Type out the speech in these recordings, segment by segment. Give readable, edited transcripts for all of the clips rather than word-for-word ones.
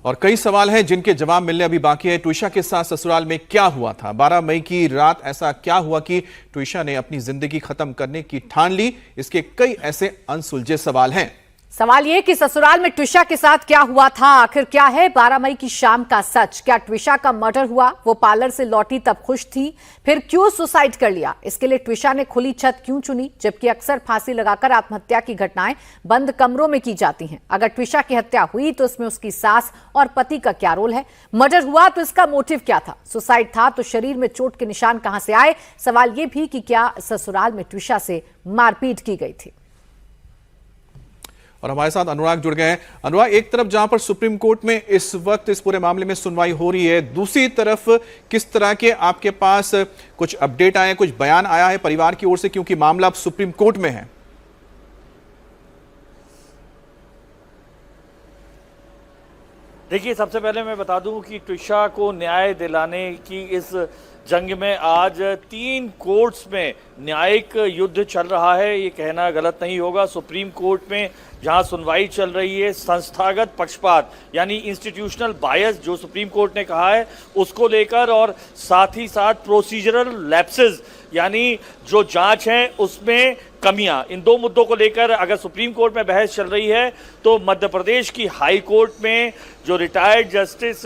और कई सवाल हैं जिनके जवाब मिलने अभी बाकी है। ट्विशा के साथ ससुराल में क्या हुआ था? 12 मई की रात ऐसा क्या हुआ कि ट्विशा ने अपनी जिंदगी खत्म करने की ठान ली? इसके कई ऐसे अनसुलझे सवाल हैं। सवाल ये कि ससुराल में ट्विशा के साथ क्या हुआ था, आखिर क्या है 12 मई की शाम का सच? क्या ट्विशा का मर्डर हुआ? वो पार्लर से लौटी तब खुश थी, फिर क्यों सुसाइड कर लिया? इसके लिए ट्विशा ने खुली छत क्यों चुनी, जबकि अक्सर फांसी लगाकर आत्महत्या की घटनाएं बंद कमरों में की जाती हैं? अगर ट्विशा की हत्या हुई तो इसमें उसकी सास और पति का क्या रोल है? मर्डर हुआ तो इसका मोटिव क्या था? सुसाइड था तो शरीर में चोट के निशान कहां से आए? सवाल यह भी कि क्या ससुराल में ट्विशा से मारपीट की गई थी? और हमारे साथ अनुराग जुड़ गए हैं। अनुराग, एक तरफ जहां पर सुप्रीम कोर्ट में इस वक्त इस पूरे मामले में सुनवाई हो रही है, दूसरी तरफ किस तरह के आपके पास कुछ अपडेट आए, कुछ बयान आया है परिवार की ओर से, क्योंकि मामला अब सुप्रीम कोर्ट में है? देखिए, सबसे पहले मैं बता दूं कि ट्विशा को न्याय दिलाने की इस जंग में आज 3 कोर्ट्स में न्यायिक युद्ध चल रहा है। ये कहना गलत नहीं होगा। सुप्रीम कोर्ट में जहां सुनवाई चल रही है, संस्थागत पक्षपात यानी इंस्टीट्यूशनल बायस जो सुप्रीम कोर्ट ने कहा है उसको लेकर, और साथ ही साथ प्रोसीजरल लैप्सेस यानी जो जांच है उसमें कमियां, इन 2 मुद्दों को लेकर अगर सुप्रीम कोर्ट में बहस चल रही है तो मध्य प्रदेश की हाई कोर्ट में जो रिटायर्ड जस्टिस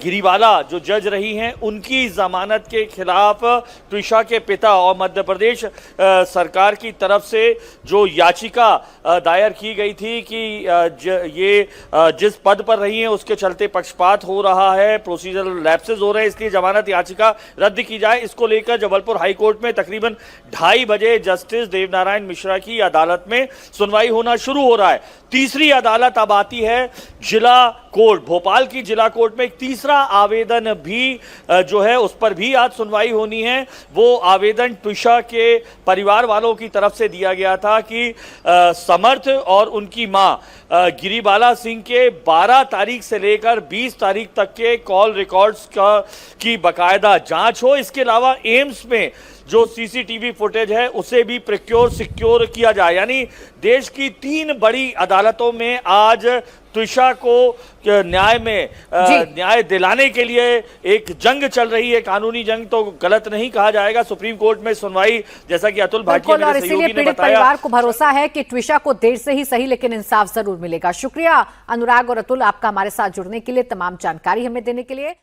गिरीवाला जो जज रही हैं, उनकी जमानत के खिलाफ ट्विशा के पिता और मध्य प्रदेश सरकार की तरफ से जो याचिका दायर की गई थी कि ये जिस पद पर रही हैं उसके चलते पक्षपात हो रहा है, प्रोसीजरल लैप्सेस हो रहे हैं, इसलिए जमानत याचिका रद्द की जाए। इसको लेकर जबलपुर हाई कोर्ट में तकरीबन 2:30 बजे जस्टिस देवनारायण मिश्रा की अदालत में सुनवाई होना शुरू हो रहा है। तीसरी अदालत अब आती है जिला कोर्ट, भोपाल की जिला कोर्ट में एक तीसरा आवेदन भी जो है उस पर भी आज सुनवाई होनी है। वो आवेदन ट्विशा के परिवार वालों की तरफ से दिया गया था कि समर्थ और उनकी मां गिरीबाला सिंह के 12 तारीख से लेकर 20 तारीख तक के कॉल रिकॉर्ड्स की बकायदा जांच हो। इसके अलावा एम्स में जो सीसीटीवी फुटेज है उसे भी प्रिक्योर सिक्योर किया जाए। यानी देश की 3 बड़ी अदालतों में आज ट्विशा को न्याय दिलाने के लिए एक जंग चल रही है। कानूनी जंग तो गलत नहीं कहा जाएगा। सुप्रीम कोर्ट में सुनवाई, जैसा कि अतुल भाटिया मेरे सहयोगी ने बताया, परिवार को भरोसा है कि ट्विशा को देर से ही सही लेकिन इंसाफ जरूर मिलेगा। शुक्रिया अनुराग और अतुल आपका हमारे साथ जुड़ने के लिए, तमाम जानकारी हमें देने के लिए।